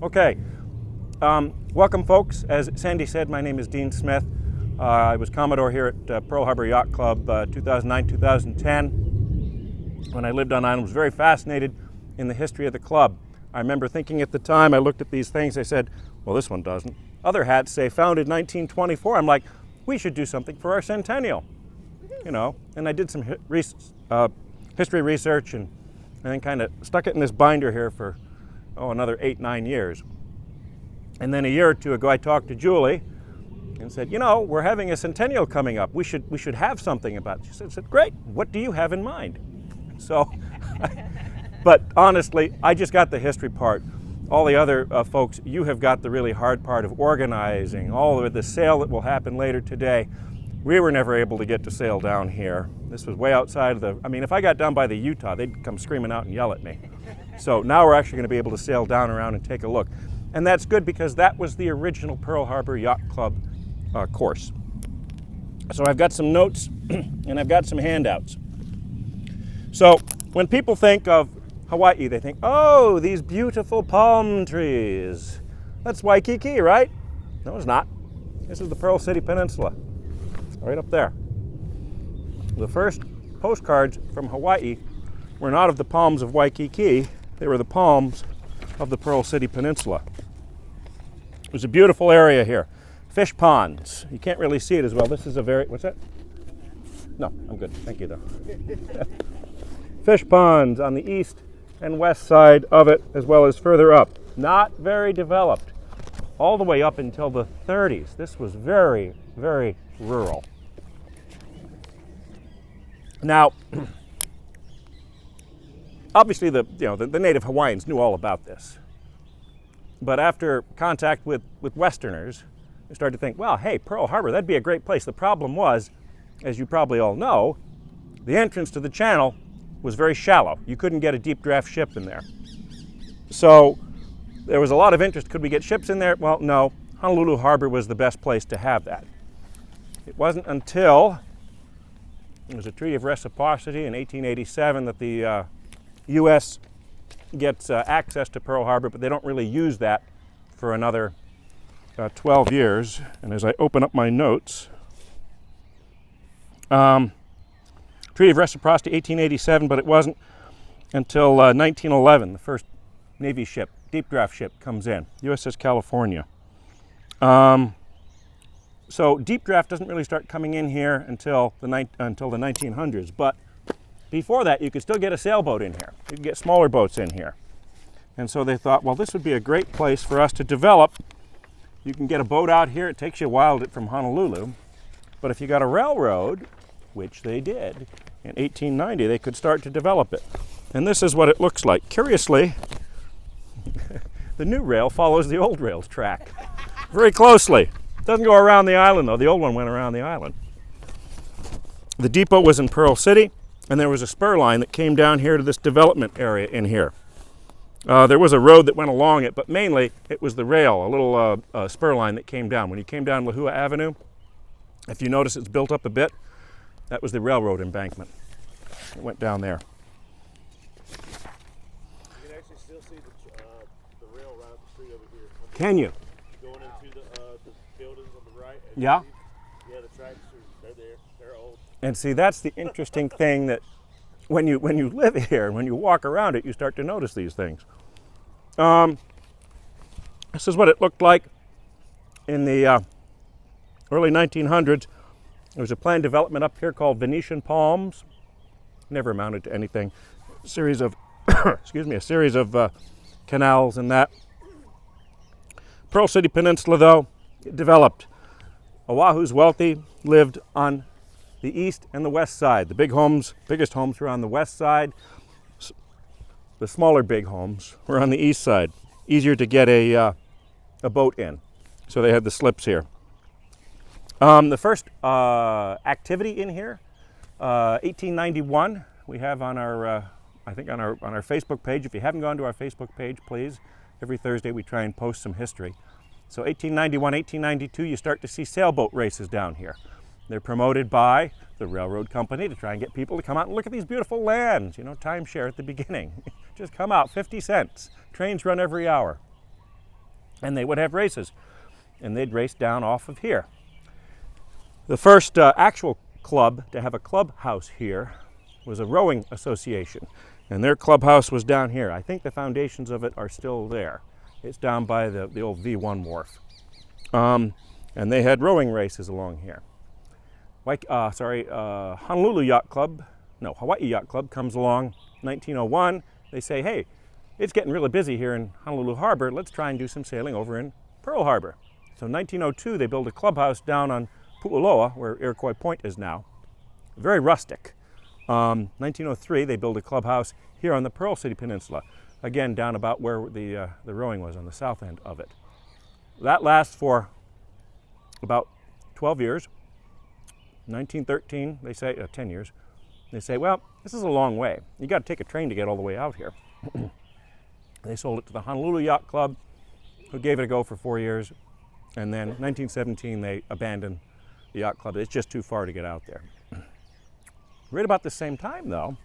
Okay, welcome folks. As Sandy said, my name is Dean Smith. I was Commodore here at Pearl Harbor Yacht Club 2009-2010. When I lived on island, I was very fascinated in the history of the club. I remember thinking at the time, I looked at these things, I said, well, this one doesn't. Other hats say founded 1924. I'm like, we should do something for our centennial, you know. And I did some history research and then kind of stuck it in this binder here for another 8-9 years. And then a year or two ago, I talked to Julie and said, you know, we're having a centennial coming up. We should have something about it. She said, great. What do you have in mind? So, but honestly, I just got the history part. All the other folks, you have got the really hard part of organizing, all of the sale that will happen later today. We were never able to get to sail down here. This was way outside of if I got down by the Utah, they'd come screaming out and yell at me. So now we're actually going to be able to sail down around and take a look. And that's good because that was the original Pearl Harbor Yacht Club course. So I've got some notes and I've got some handouts. So when people think of Hawaii, they think, oh, these beautiful palm trees. That's Waikiki, right? No, it's not. This is the Pearl City Peninsula, right up there. The first postcards from Hawaii were not of the palms of Waikiki, they were the palms of the Pearl City Peninsula. It was a beautiful area here. Fish ponds. You can't really see it as well. This is a what's that? No, I'm good. Thank you though. Fish ponds on the east and west side of it, as well as further up. Not very developed. All the way up until the 30s. This was very, very rural. Now, obviously the native Hawaiians knew all about this. But after contact with Westerners, they started to think, well, hey, Pearl Harbor, that'd be a great place. The problem was, as you probably all know, the entrance to the channel was very shallow. You couldn't get a deep draft ship in there. So there was a lot of interest. Could we get ships in there? Well, no. Honolulu Harbor was the best place to have that. It wasn't until there was a Treaty of Reciprocity in 1887 that the U.S. gets access to Pearl Harbor, but they don't really use that for another 12 years. And as I open up my notes, Treaty of Reciprocity, 1887, but it wasn't until 1911, the first Navy ship, deep draft ship, comes in, USS California. So deep draft doesn't really start coming in here until the 1900s, but before that, you could still get a sailboat in here. You could get smaller boats in here. And so they thought, well, this would be a great place for us to develop. You can get a boat out here. It takes you a while from Honolulu. But if you got a railroad, which they did, in 1890, they could start to develop it. And this is what it looks like. Curiously, the new rail follows the old rail's track very closely. It doesn't go around the island, though. The old one went around the island. The depot was in Pearl City. And there was a spur line that came down here to this development area in here. There was a road that went along it, but mainly it was the rail, a little spur line that came down. When you came down Lehua Avenue, if you notice it's built up a bit, that was the railroad embankment. It went down there. You can actually still see the rail right up the street over here. Can you? Going into the buildings on the right. Yeah? Yeah, the tracks they're there. They're old. And see, that's the interesting thing that when you live here, when you walk around it, you start to notice these things. This is what it looked like in the early 1900s. There was a planned development up here called Venetian Palms. Never amounted to anything. A series of, canals and that. Pearl City Peninsula, though, it developed. Oahu's wealthy lived on the east and the west side. The biggest homes were on the west side. The smaller big homes were on the east side. Easier to get a boat in. So they had the slips here. The first activity in here, 1891, we have on our, on our Facebook page. If you haven't gone to our Facebook page, please. Every Thursday we try and post some history. So 1891, 1892, you start to see sailboat races down here. They're promoted by the railroad company to try and get people to come out and look at these beautiful lands. You know, timeshare at the beginning. Just come out, 50 cents. Trains run every hour. and they would have races, and they'd race down off of here. The first actual club to have a clubhouse here was a rowing association, and their clubhouse was down here. I think the foundations of it are still there. It's down by the old V1 wharf. And they had rowing races along here. Honolulu Yacht Club, no, Hawaii Yacht Club comes along 1901. They say, hey, it's getting really busy here in Honolulu Harbor. Let's try and do some sailing over in Pearl Harbor. So in 1902, they built a clubhouse down on Pu'uloa, where Iroquois Point is now. Very rustic. 1903, they built a clubhouse here on the Pearl City Peninsula. Again, down about where the rowing was on the south end of it. That lasts for about 12 years. 1913, they say, 10 years. They say, well, this is a long way. You got to take a train to get all the way out here. They sold it to the Honolulu Yacht Club, who gave it a go for 4 years. And then 1917, they abandoned the yacht club. It's just too far to get out there. Right about the same time, though,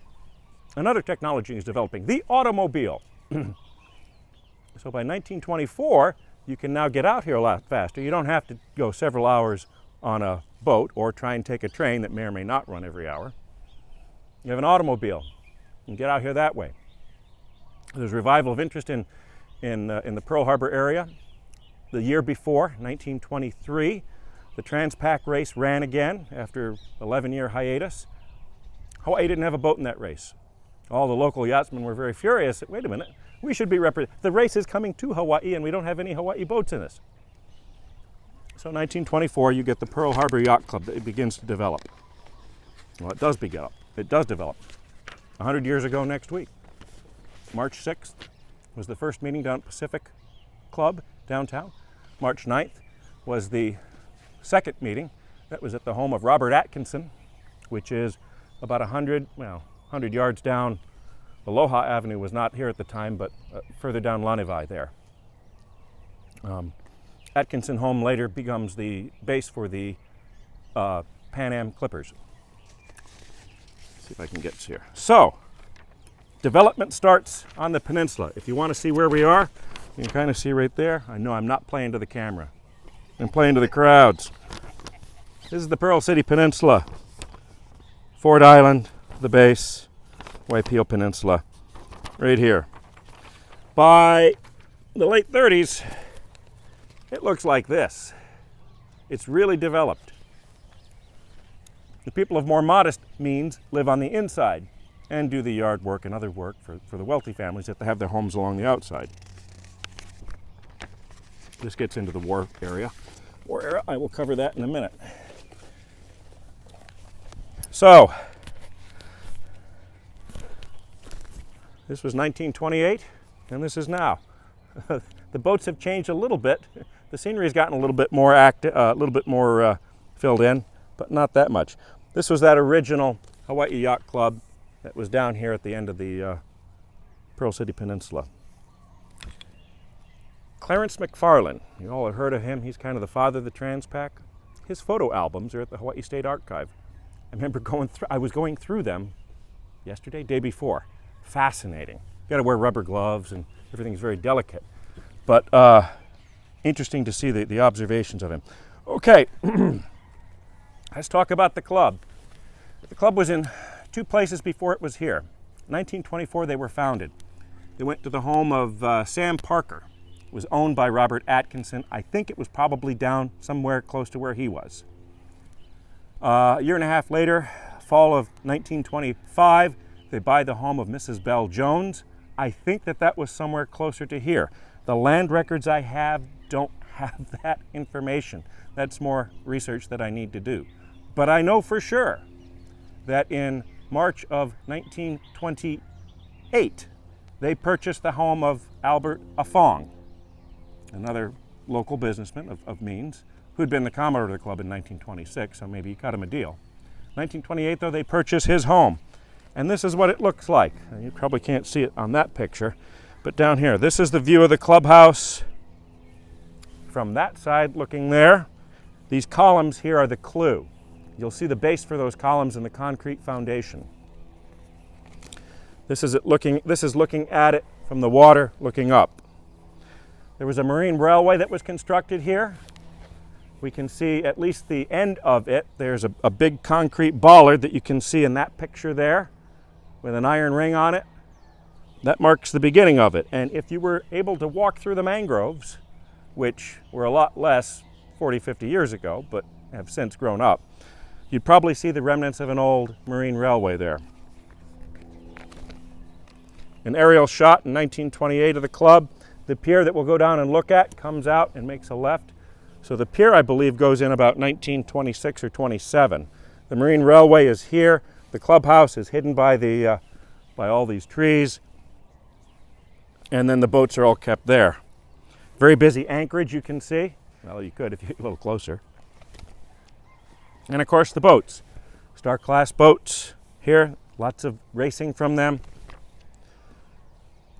another technology is developing, the automobile. So by 1924, you can now get out here a lot faster. You don't have to go several hours on a boat or try and take a train that may or may not run every hour. You have an automobile. You can get out here that way. There's revival of interest in the Pearl Harbor area. The year before, 1923, the Transpac race ran again after 11-year hiatus. Hawaii didn't have a boat in that race. All the local yachtsmen were very furious. Wait a minute, we should be the race is coming to Hawaii and we don't have any Hawaii boats in this. So 1924, you get the Pearl Harbor Yacht Club that it begins to develop. Well, it does develop. 100 years ago next week. March 6th was the first meeting down at Pacific Club downtown. March 9th was the second meeting. That was at the home of Robert Atkinson, which is about 100 yards down. Aloha Avenue was not here at the time, but further down Lanivai there. Atkinson home later becomes the base for the Pan Am Clippers. Let's see if I can get here. So, development starts on the peninsula. If you want to see where we are, you can kind of see right there. I know I'm not playing to the camera. I'm playing to the crowds. This is the Pearl City Peninsula. Ford Island, the base, Waipio Peninsula, right here. By the late 30s, it looks like this. It's really developed. The people of more modest means live on the inside and do the yard work and other work for the wealthy families that have their homes along the outside. This gets into the war area. I will cover that in a minute. So, this was 1928, and this is now. The boats have changed a little bit. The scenery has gotten a little bit more filled in, but not that much. This was that original Hawaii Yacht Club that was down here at the end of the Pearl City Peninsula. Clarence McFarland, you all have heard of him. He's kind of the father of the Transpac. His photo albums are at the Hawaii State Archive. I remember I was going through them yesterday, day before. Fascinating. You got to wear rubber gloves and everything's very delicate. But interesting to see the observations of him. Okay, let's talk about the club. The club was in two places before it was here. 1924, they were founded. They went to the home of Sam Parker. It was owned by Robert Atkinson. I think it was probably down somewhere close to where he was. A year and a half later, fall of 1925, they buy the home of Mrs. Belle Jones. I think that was somewhere closer to here. The land records I have don't have that information. That's more research that I need to do. But I know for sure that in March of 1928, they purchased the home of Albert Afong, another local businessman of means, who'd been the Commodore of the club in 1926, so maybe he cut him a deal. 1928, though, they purchased his home. And this is what it looks like. You probably can't see it on that picture, but down here, this is the view of the clubhouse from that side looking there. These columns here are the clue. You'll see the base for those columns in the concrete foundation. This is looking at it from the water looking up. There was a marine railway that was constructed here. We can see at least the end of it. There's a big concrete bollard that you can see in that picture there with an iron ring on it. That marks the beginning of it. And if you were able to walk through the mangroves, which were a lot less 40, 50 years ago, but have since grown up, you'd probably see the remnants of an old marine railway there. An aerial shot in 1928 of the club. The pier that we'll go down and look at comes out and makes a left. So the pier, I believe, goes in about 1926 or 27. The marine railway is here. The clubhouse is hidden by all these trees. And then the boats are all kept there. Very busy anchorage, you can see. Well, you could if you get a little closer. And of course the boats. Star class boats here. Lots of racing from them.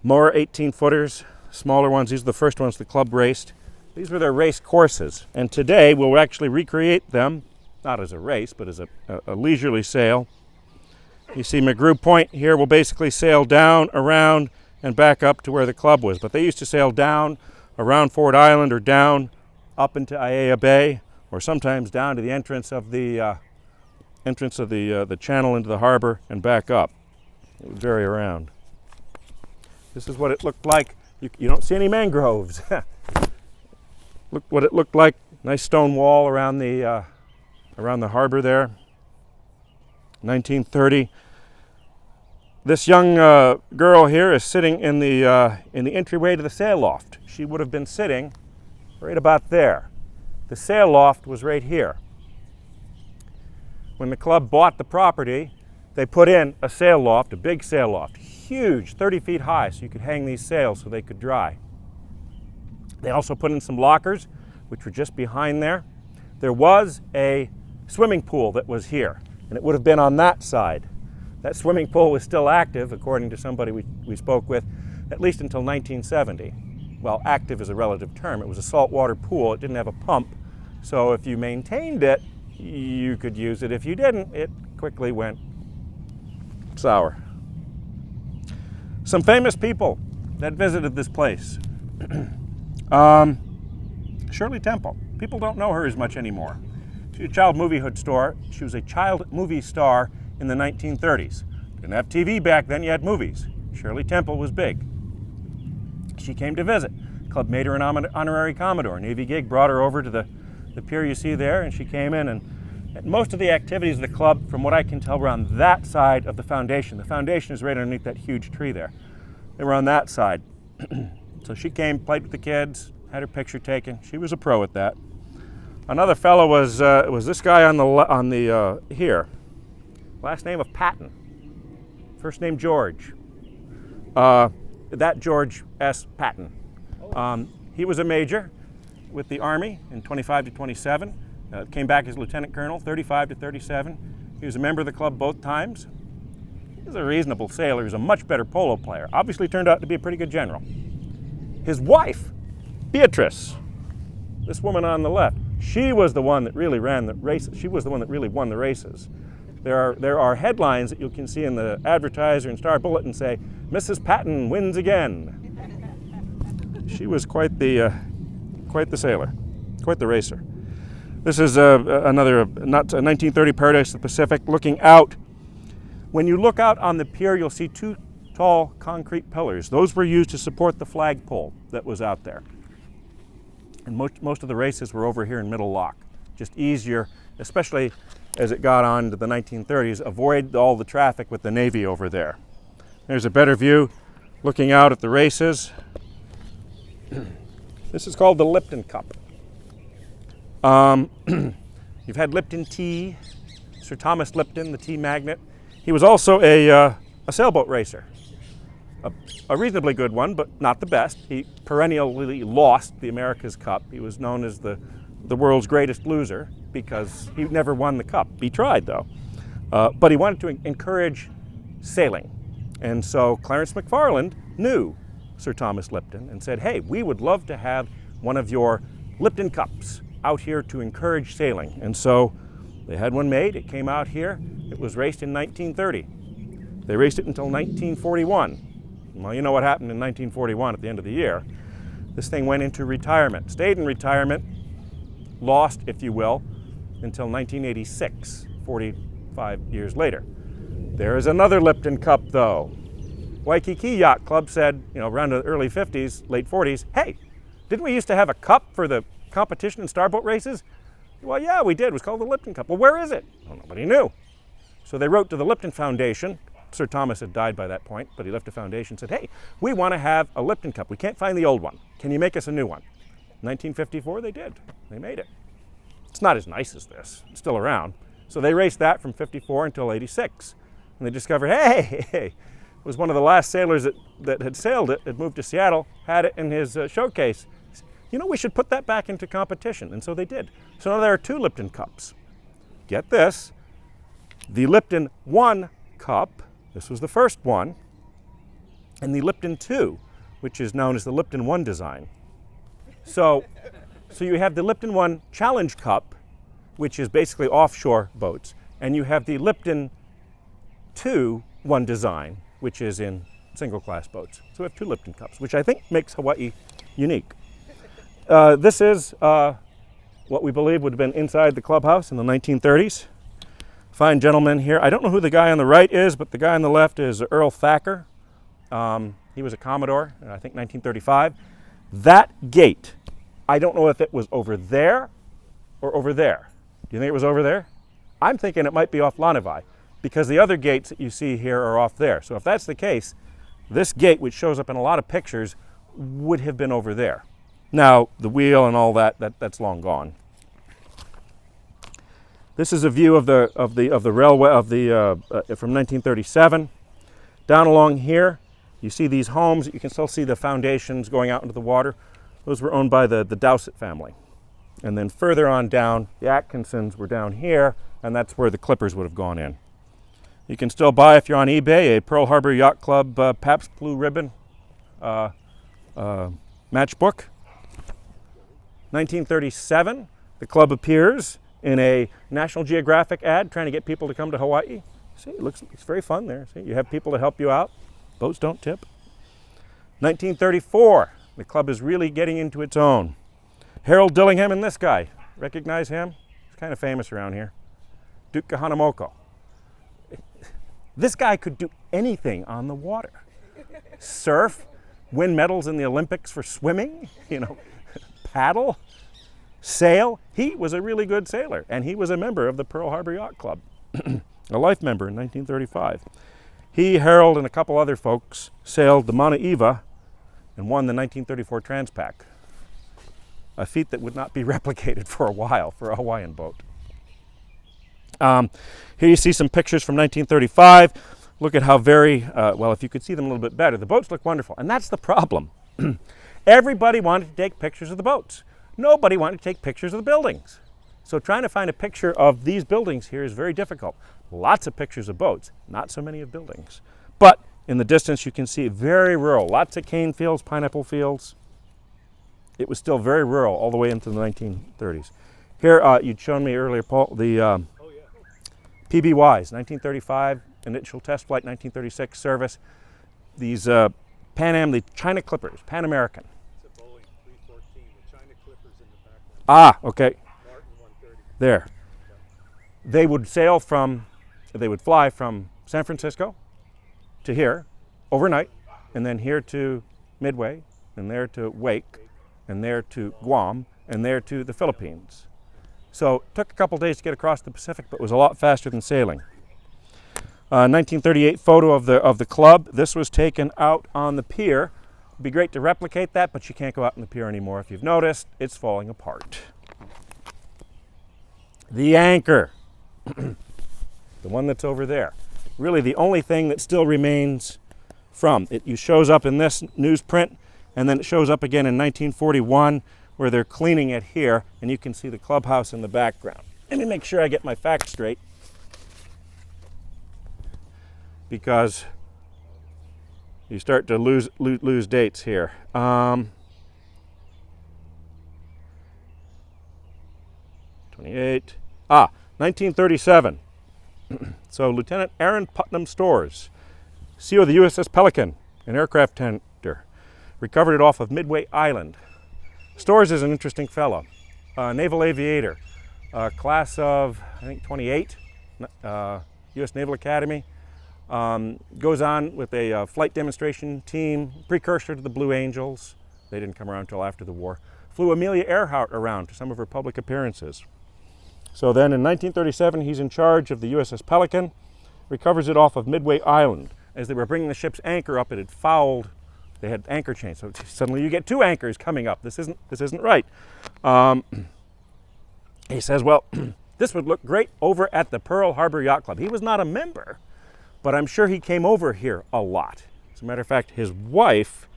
More 18-footers, smaller ones. These are the first ones the club raced. These were their race courses. And today we'll actually recreate them, not as a race, but as a leisurely sail. You see McGrew Point here will basically sail down, around, and back up to where the club was. But they used to sail down around Ford Island or down up into Aiea Bay, or sometimes down to the entrance of the channel into the harbor and back up. It would vary around. This is what it looked like. You don't see any mangroves. Look what it looked like. Nice stone wall around the harbor there. 1930. This young girl here is sitting in the entryway to the sail loft. She would have been sitting right about there. The sail loft was right here. When the club bought the property, they put in a sail loft, a big sail loft, huge, 30 feet high, so you could hang these sails so they could dry. They also put in some lockers, which were just behind there. There was a swimming pool that was here, and it would have been on that side. That swimming pool was still active, according to somebody we spoke with, at least until 1970. Well, active is a relative term. It was a saltwater pool. It didn't have a pump, so if you maintained it, you could use it. If you didn't, it quickly went sour. Some famous people that visited this place. Shirley Temple. People don't know her as much anymore. She was a child movie star. She was a child movie star in the 1930s. Didn't have TV back then, you had movies. Shirley Temple was big. She came to visit. The club made her an honorary Commodore. Navy gig brought her over to the pier you see there, and she came in, and most of the activities of the club, from what I can tell, were on that side of the foundation. The foundation is right underneath that huge tree there. They were on that side. So she came, played with the kids, had her picture taken. She was a pro at that. Another fellow was this guy on the here. Last name of Patton. First name George. That George S. Patton. He was a major with the Army in 25 to 27. Came back as lieutenant colonel, 35 to 37. He was a member of the club both times. He was a reasonable sailor. He was a much better polo player. Obviously turned out to be a pretty good general. His wife, Beatrice, this woman on the left, she was the one that really ran the races. She was the one that really won the races. There are headlines that you can see in the Advertiser and Star Bulletin say, "Mrs. Patton wins again." She was quite the sailor, quite the racer. This is another 1930 Paradise of the Pacific. Looking out, when you look out on the pier, you'll see two tall concrete pillars. Those were used to support the flagpole that was out there. And most of the races were over here in Middle Lock. Just easier, especially as it got on to the 1930s, avoid all the traffic with the Navy over there. There's a better view looking out at the races. This is called the Lipton Cup. You've had Lipton tea, Sir Thomas Lipton, the tea magnate. He was also a sailboat racer. A reasonably good one, but not the best. He perennially lost the America's Cup. He was known as the world's greatest loser because he never won the cup. He tried, though. But he wanted to encourage sailing. And so Clarence McFarland knew Sir Thomas Lipton and said, "Hey, we would love to have one of your Lipton Cups out here to encourage sailing." And so they had one made. It came out here. It was raced in 1930. They raced it until 1941. Well, you know what happened in 1941 at the end of the year. This thing went into retirement, stayed in retirement, lost, if you will, until 1986, 45 years later. There is another Lipton Cup, though. Waikiki Yacht Club said, around the early 50s, late 40s, hey, didn't we used to have a cup for the competition in starboat races? Well, yeah, we did. It was called the Lipton Cup. Well, where is it? Well, nobody knew. So they wrote to the Lipton Foundation. Sir Thomas had died by that point, but he left a foundation and said, hey, we want to have a Lipton Cup. We can't find the old one. Can you make us a new one? 1954, they did. They made it. It's not as nice as this. It's still around. So they raced that from 54 until 86. And they discovered, hey, it was one of the last sailors that had sailed it, had moved to Seattle, had it in his showcase. We should put that back into competition. And so they did. So now there are 2 Lipton Cups. Get this. The Lipton 1 Cup, this was the first one, and the Lipton 2, which is known as the Lipton 1 design. So you have the Lipton 1 Challenge Cup, which is basically offshore boats, and you have the Lipton 2 1 design, which is in single-class boats. So we have 2 Lipton Cups, which I think makes Hawaii unique. This is what we believe would have been inside the clubhouse in the 1930s. Fine gentleman here. I don't know who the guy on the right is, but the guy on the left is Earl Thacker. He was a Commodore in, I think, 1935. That gate, I don't know if it was over there or over there. Do you think it was over there? I'm thinking it might be off Lanavai, because the other gates that you see here are off there. So if that's the case, this gate, which shows up in a lot of pictures, would have been over there. Now, the wheel and all that's long gone. This is a view of the railway from 1937. Down along here, you see these homes. You can still see the foundations going out into the water. Those were owned by the Dowsett family. And then further on down, the Atkinsons were down here, and that's where the Clippers would have gone in. You can still buy, if you're on eBay, a Pearl Harbor Yacht Club Pabst Blue Ribbon matchbook. 1937, the club appears in a National Geographic ad trying to get people to come to Hawaii. See, it's very fun there. See, you have people to help you out. Boats don't tip. 1934, the club is really getting into its own. Harold Dillingham and this guy. Recognize him? He's kind of famous around here. Duke Kahanamoko. This guy could do anything on the water. Surf, win medals in the Olympics for swimming, paddle, sail. He was a really good sailor, and he was a member of the Pearl Harbor Yacht Club, a life member in 1935. He, Harold, and a couple other folks sailed the Mauna Eva and won the 1934 Transpac, a feat that would not be replicated for a while for a Hawaiian boat. Here you see some pictures from 1935. Look at how if you could see them a little bit better, the boats look wonderful, and that's the problem. Everybody wanted to take pictures of the boats. Nobody wanted to take pictures of the buildings. So trying to find a picture of these buildings here is very difficult. Lots of pictures of boats, not so many of buildings. But in the distance you can see very rural, lots of cane fields, pineapple fields. It was still very rural all the way into the 1930s. Here, you'd shown me earlier, Paul, the PBYs, 1935, initial test flight, 1936 service. These Pan Am, the China Clippers, Pan American. It's a Boeing 314, the China Clippers in the background. Ah, okay. Martin 130. There. They would fly from San Francisco to here overnight, and then here to Midway, and there to Wake, and there to Guam, and there to the Philippines. So it took a couple days to get across the Pacific, but was a lot faster than sailing. 1938 photo of the club. This was taken out on the pier. It'd be great to replicate that, but you can't go out on the pier anymore. If you've noticed, it's falling apart. The anchor, the one that's over there. Really the only thing that still remains from it. It shows up in this newsprint, and then it shows up again in 1941 where they're cleaning it here, and you can see the clubhouse in the background. Let me make sure I get my facts straight, because you start to lose dates here. 1937. So Lieutenant Aaron Putnam Stores, CEO of the USS Pelican, an aircraft tender, recovered it off of Midway Island. Storrs is an interesting fellow, naval aviator, class of, I think, 28, U.S. Naval Academy. Goes on with a flight demonstration team, precursor to the Blue Angels. They didn't come around until after the war. Flew Amelia Earhart around to some of her public appearances. So then in 1937, he's in charge of the USS Pelican, recovers it off of Midway Island. As they were bringing the ship's anchor up, it had fouled. They had anchor chains, so suddenly you get two anchors coming up. This isn't right. He says, well, this would look great over at the Pearl Harbor Yacht Club. He was not a member, but I'm sure he came over here a lot. As a matter of fact, his wife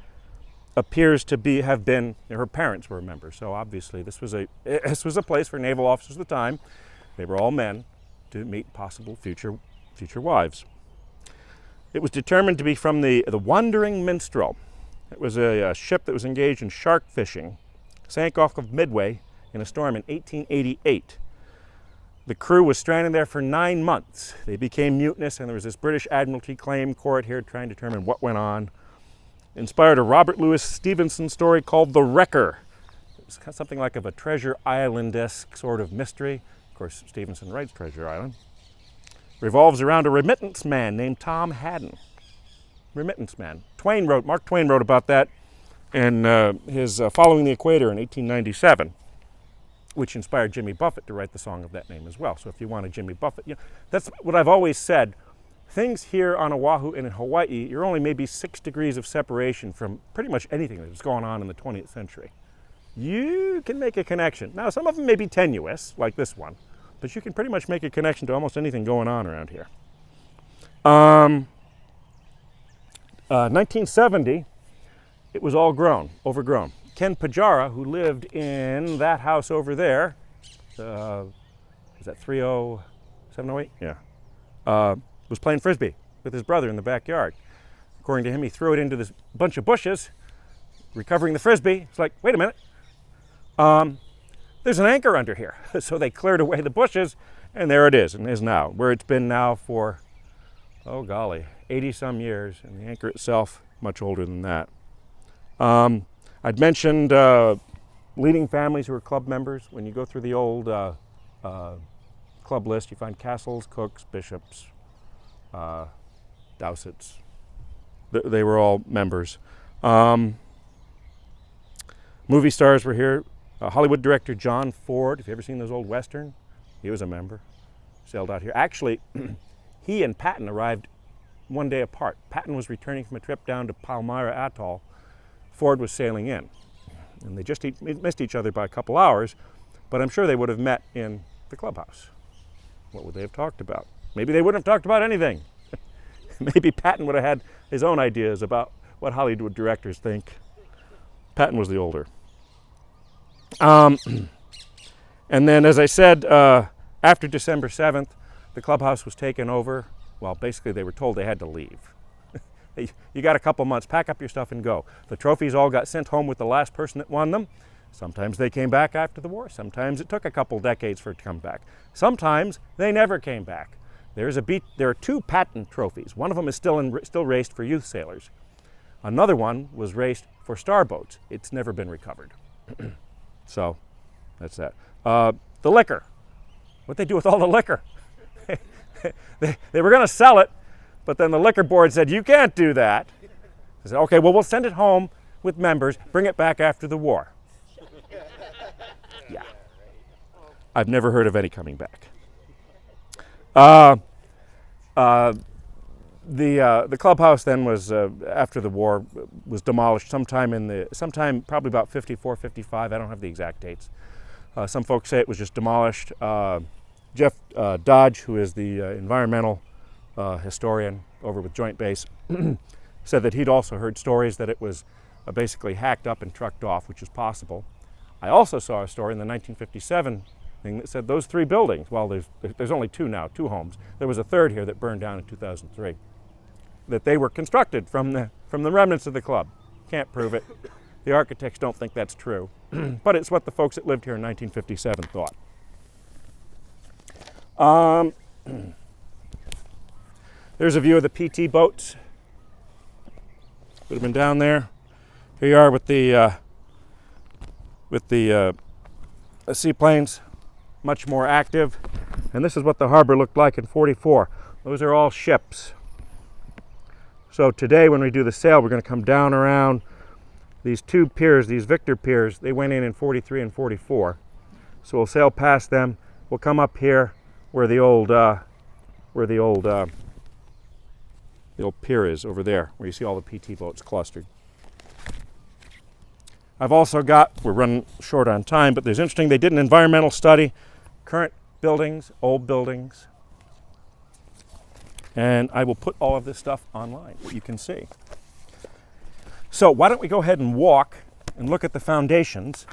appears to have been, her parents were members, so obviously this was a place for naval officers at the time. They were all men to meet possible future wives. It was determined to be from the Wandering Minstrel. It was a ship that was engaged in shark fishing, sank off of Midway in a storm in 1888. The crew was stranded there for 9 months. They became mutinous, and there was this British Admiralty claim court here trying to determine what went on. Inspired a Robert Louis Stevenson story called The Wrecker. It was something like of a Treasure Island-esque sort of mystery. Of course, Stevenson writes Treasure Island. Revolves around a remittance man named Tom Haddon. Remittance man. Mark Twain wrote about that in his Following the Equator in 1897, which inspired Jimmy Buffett to write the song of that name as well. So if you want a Jimmy Buffett, that's what I've always said. Things here on Oahu and in Hawaii, you're only maybe 6 degrees of separation from pretty much anything that was going on in the 20th century. You can make a connection. Now, some of them may be tenuous, like this one, but you can pretty much make a connection to almost anything going on around here. 1970, it was all overgrown. Ken Pajara, who lived in that house over there, is that 30708? Yeah. Was playing Frisbee with his brother in the backyard. According to him, he threw it into this bunch of bushes, recovering the Frisbee. It's like, wait a minute, there's an anchor under here. So they cleared away the bushes, and there it is, and is now, where it's been now for, oh golly, 80-some years, and the anchor itself, much older than that. I'd mentioned leading families who are club members. When you go through the old club list, you find Castles, Cooks, Bishops, Dowsetts. They were all members. Movie stars were here. Hollywood director John Ford. Have you ever seen those old Western? He was a member. Sailed out here. Actually, he and Patton arrived one day apart. Patton was returning from a trip down to Palmyra Atoll. Ford was sailing in. And they just missed each other by a couple hours, but I'm sure they would have met in the clubhouse. What would they have talked about? Maybe they wouldn't have talked about anything. Maybe Patton would have had his own ideas about what Hollywood directors think. Patton was the older. And then, as I said, after December 7th, the clubhouse was taken over. Well, basically they were told they had to leave. You got a couple months, pack up your stuff and go. The trophies all got sent home with the last person that won them. Sometimes they came back after the war. Sometimes it took a couple decades for it to come back. Sometimes they never came back. There are 2 Patton trophies. One of them is still raced for youth sailors. Another one was raced for starboats. It's never been recovered. So that's that. The liquor. What'd they do with all the liquor? They were going to sell it, but then the liquor board said, you can't do that. They said, okay, well, we'll send it home with members, bring it back after the war. Yeah. I've never heard of any coming back. The clubhouse then was, after the war, was demolished sometime probably about 54, 55. I don't have the exact dates. Some folks say it was just demolished. Jeff Dodge, who is the environmental historian over with Joint Base, said that he'd also heard stories that it was basically hacked up and trucked off, which is possible. I also saw a story in the 1957 thing that said those 3 buildings, well, there's only 2 now, 2 homes. There was a third here that burned down in 2003. That they were constructed from the remnants of the club. Can't prove it. The architects don't think that's true, but it's what the folks that lived here in 1957 thought. There's a view of the PT boats that have been down there. Here you are with the seaplanes, much more active. And this is what the harbor looked like in '44. Those are all ships. So today when we do the sail, we're going to come down around these two piers, these Victor piers. They went in '43 and '44. So we'll sail past them. We'll come up here where the old pier is over there, where you see all the PT boats clustered. I've also got, we're running short on time, but there's interesting, they did an environmental study, current buildings, old buildings, and I will put all of this stuff online that you can see. So why don't we go ahead and walk and look at the foundations,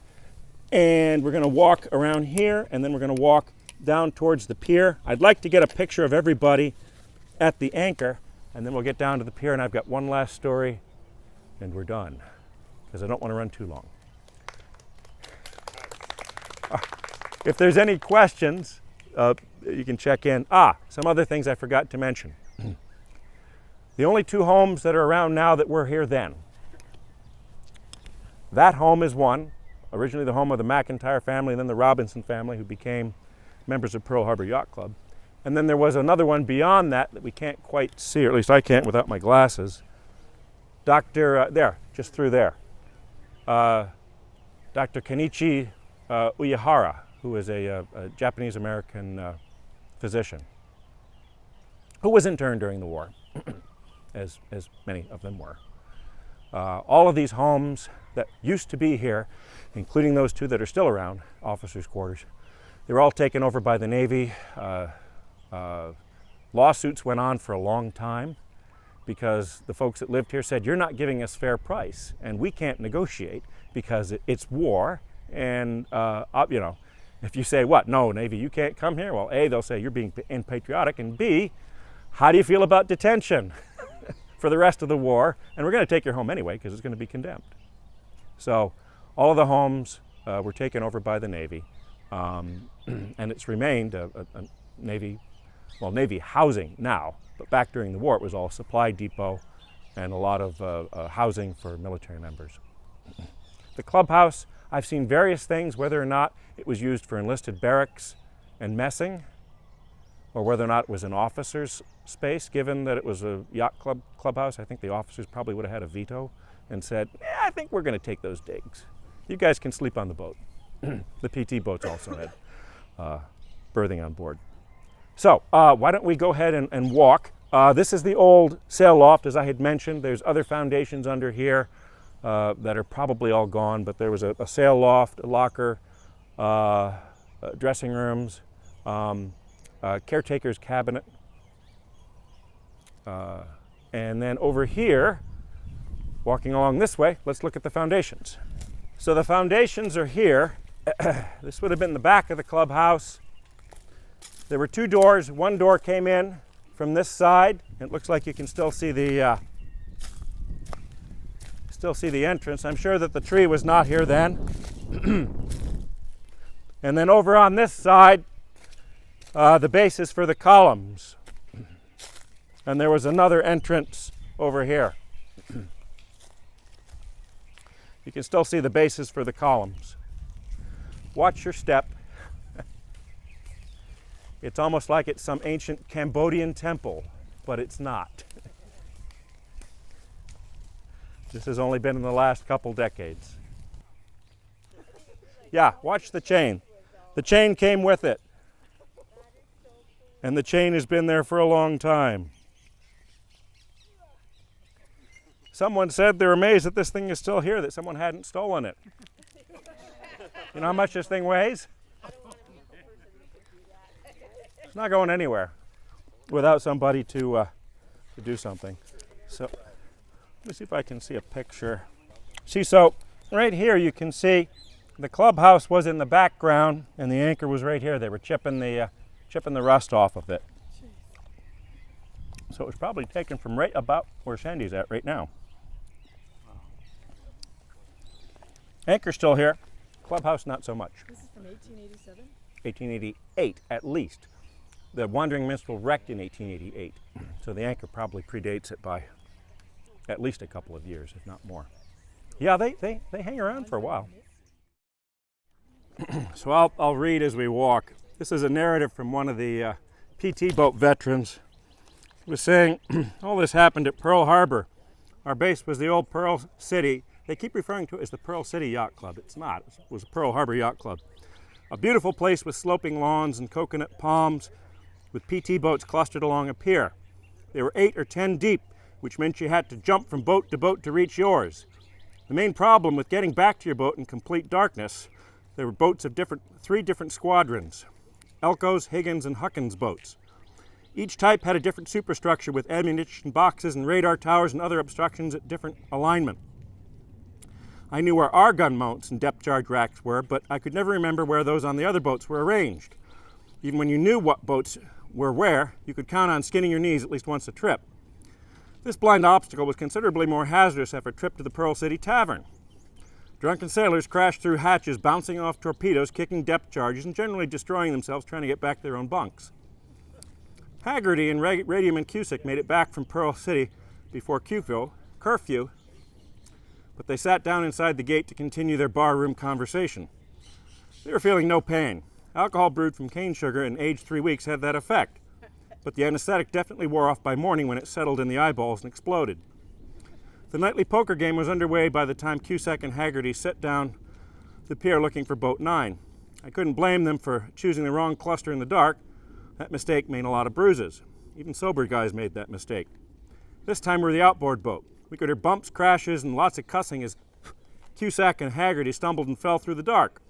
and we're going to walk around here, and then we're going to walk down towards the pier. I'd like to get a picture of everybody at the anchor, and then we'll get down to the pier, and I've got one last story, and we're done, because I don't want to run too long. If there's any questions, you can check in. Some other things I forgot to mention. The only two homes that are around now that were here then. That home is one, originally the home of the McIntyre family, and then the Robinson family, who became members of Pearl Harbor Yacht Club. And then there was another one beyond that we can't quite see, or at least I can't without my glasses. There, just through there. Dr. Kenichi Uyehara, who is a Japanese-American physician, who was interned during the war, as many of them were. All of these homes that used to be here, including those two that are still around, officers' quarters, they were all taken over by the Navy. Lawsuits went on for a long time because the folks that lived here said, you're not giving us fair price, and we can't negotiate because it's war, and if you say, what, no, Navy, you can't come here? Well, A, they'll say you're being unpatriotic, and B, how do you feel about detention for the rest of the war? And we're going to take your home anyway because it's going to be condemned. So all of the homes were taken over by the Navy, and it's remained a Navy housing now, but back during the war it was all supply depot and a lot of housing for military members. The clubhouse, I've seen various things, whether or not it was used for enlisted barracks and messing, or whether or not it was an officer's space. Given that it was a yacht clubhouse, I think the officers probably would have had a veto and said, I think we're going to take those digs. You guys can sleep on the boat. The PT boats also had berthing on board. So why don't we go ahead and walk. This is the old sail loft, as I had mentioned. There's other foundations under here that are probably all gone, but there was a sail loft, a locker, dressing rooms, caretaker's cabinet. And then over here, walking along this way, let's look at the foundations. So the foundations are here. This would have been the back of the clubhouse. There were two doors. One door came in from this side. It looks like you can still see the entrance. I'm sure that the tree was not here then. And then over on this side, the bases for the columns. And there was another entrance over here. You can still see the bases for the columns. Watch your step. It's almost like it's some ancient Cambodian temple, but it's not. This has only been in the last couple decades. Yeah, watch the chain. The chain came with it. And the chain has been there for a long time. Someone said they're amazed that this thing is still here, that someone hadn't stolen it. You know how much this thing weighs? It's not going anywhere without somebody to do something. So let me see if I can see a picture. See, so right here you can see the clubhouse was in the background and the anchor was right here. They were chipping the rust off of it. So it was probably taken from right about where Sandy's at right now. Anchor's still here. Clubhouse not so much. This is from 1887? 1888 at least. The Wandering Minstrel wrecked in 1888, so the anchor probably predates it by at least a couple of years, if not more. Yeah, they hang around for a while. So I'll read as we walk. This is a narrative from one of the PT boat veterans. He was saying, all this happened at Pearl Harbor. Our base was the old Pearl City. They keep referring to it as the Pearl City Yacht Club. It's not. It was the Pearl Harbor Yacht Club. A beautiful place with sloping lawns and coconut palms, with PT boats clustered along a pier. They were 8 or 10 deep, which meant you had to jump from boat to reach yours. The main problem with getting back to your boat in complete darkness, there were boats of three different squadrons: Elko's, Higgins, and Huckins boats. Each type had a different superstructure with ammunition boxes and radar towers and other obstructions at different alignment. I knew where our gun mounts and depth charge racks were, but I could never remember where those on the other boats were arranged. Even when you knew what boats were where, you could count on skinning your knees at least once a trip. This blind obstacle was considerably more hazardous after a trip to the Pearl City Tavern. Drunken sailors crashed through hatches, bouncing off torpedoes, kicking depth charges, and generally destroying themselves trying to get back to their own bunks. Haggerty and Radium and Cusick made it back from Pearl City before curfew, but they sat down inside the gate to continue their barroom conversation. They were feeling no pain. Alcohol brewed from cane sugar and aged 3 weeks had that effect, but the anesthetic definitely wore off by morning when it settled in the eyeballs and exploded. The nightly poker game was underway by the time Cusack and Haggerty set down the pier looking for Boat 9. I couldn't blame them for choosing the wrong cluster in the dark. That mistake made a lot of bruises. Even sober guys made that mistake. This time we're the outboard boat. We could hear bumps, crashes, and lots of cussing as Cusack and Haggerty stumbled and fell through the dark.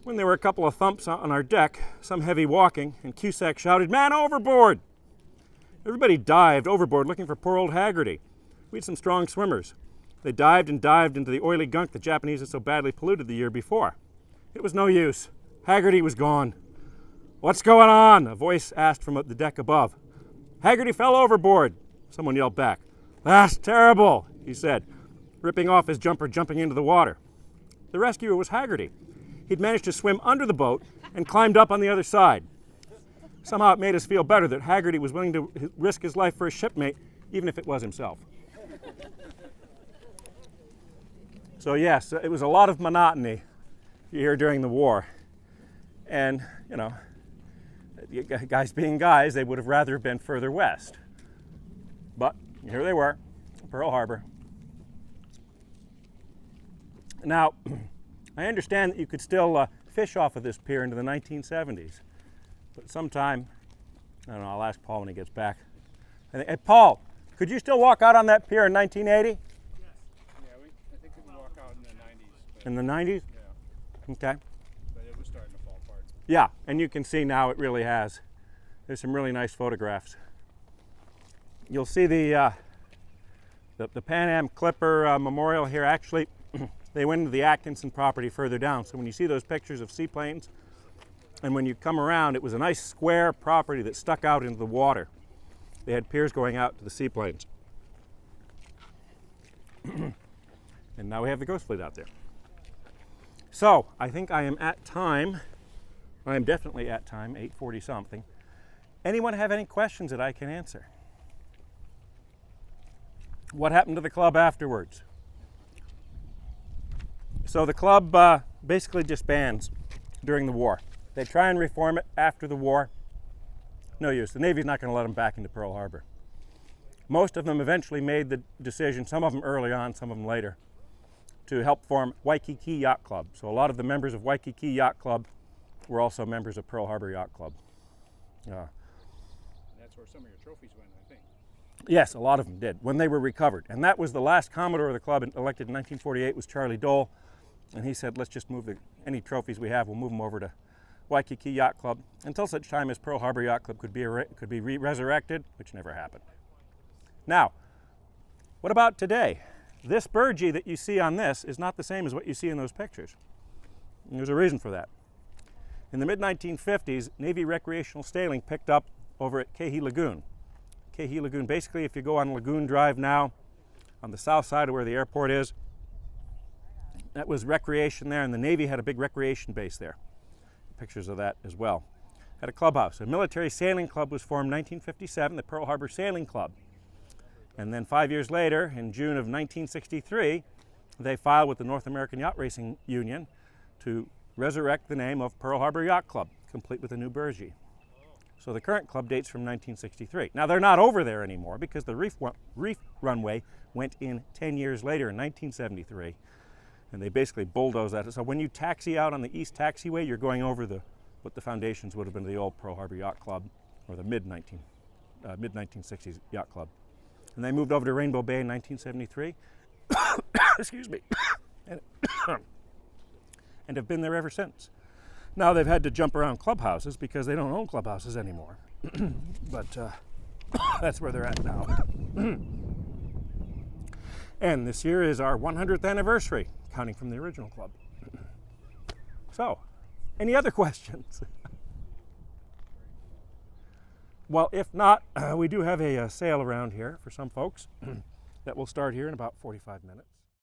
When there were a couple of thumps on our deck, some heavy walking, and Cusack shouted, "Man overboard!" Everybody dived overboard looking for poor old Haggerty. We had some strong swimmers. They dived and dived into the oily gunk the Japanese had so badly polluted the year before. It was no use. Haggerty was gone. "What's going on?" a voice asked from the deck above. "Haggerty fell overboard," someone yelled back. "That's terrible," he said, ripping off his jumper, jumping into the water. The rescuer was Haggerty. He'd managed to swim under the boat and climbed up on the other side. Somehow it made us feel better that Haggerty was willing to risk his life for his shipmate, even if it was himself. So yes, it was a lot of monotony here during the war. And, you know, guys being guys, they would have rather been further west. But here they were, Pearl Harbor. Now, I understand that you could still fish off of this pier into the 1970s. But sometime, I don't know, I'll ask Paul when he gets back. Hey, Paul, could you still walk out on that pier in 1980? Yes. Yeah, I think we could walk out in the 90s. In the 90s? Yeah. Okay. But it was starting to fall apart. Yeah, and you can see now it really has. There's some really nice photographs. You'll see the Pan Am Clipper Memorial here. Actually, they went into the Atkinson property further down. So when you see those pictures of seaplanes, and when you come around, it was a nice square property that stuck out into the water. They had piers going out to the seaplanes. And now we have the Ghost Fleet out there. So I think I am at time. I am definitely at time, 8:40 something. Anyone have any questions that I can answer? What happened to the club afterwards? So the club basically disbands during the war. They try and reform it after the war. No use. The Navy's not going to let them back into Pearl Harbor. Most of them eventually made the decision, some of them early on, some of them later, to help form Waikiki Yacht Club. So a lot of the members of Waikiki Yacht Club were also members of Pearl Harbor Yacht Club. That's where some of your trophies went, I think. Yes, a lot of them did, when they were recovered. And that was the last Commodore of the club, elected in 1948, was Charlie Dole. And he said, let's just move any trophies we have, we'll move them over to Waikiki Yacht Club until such time as Pearl Harbor Yacht Club could be resurrected, which never happened. Now, what about today? This burgee that you see on this is not the same as what you see in those pictures. And there's a reason for that. In the mid-1950s, Navy recreational sailing picked up over at Kehi Lagoon. Kehi Lagoon, basically if you go on Lagoon Drive now, on the south side of where the airport is, that was recreation there, and the Navy had a big recreation base there. Pictures of that as well. Had a clubhouse. A military sailing club was formed in 1957, the Pearl Harbor Sailing Club. And then 5 years later, in June of 1963, they filed with the North American Yacht Racing Union to resurrect the name of Pearl Harbor Yacht Club, complete with a new burgee. So the current club dates from 1963. Now they're not over there anymore because the reef runway went in 10 years later in 1973, and they basically bulldozed that. So when you taxi out on the East Taxiway, you're going over what the foundations would have been of the old Pearl Harbor Yacht Club, or the mid-1960s Yacht Club. And they moved over to Rainbow Bay in 1973. Excuse me. And have been there ever since. Now they've had to jump around clubhouses because they don't own clubhouses anymore. But that's where they're at now. And this year is our 100th anniversary, counting from the original club. So, any other questions? Well, if not, we do have a sale around here for some folks that will start here in about 45 minutes.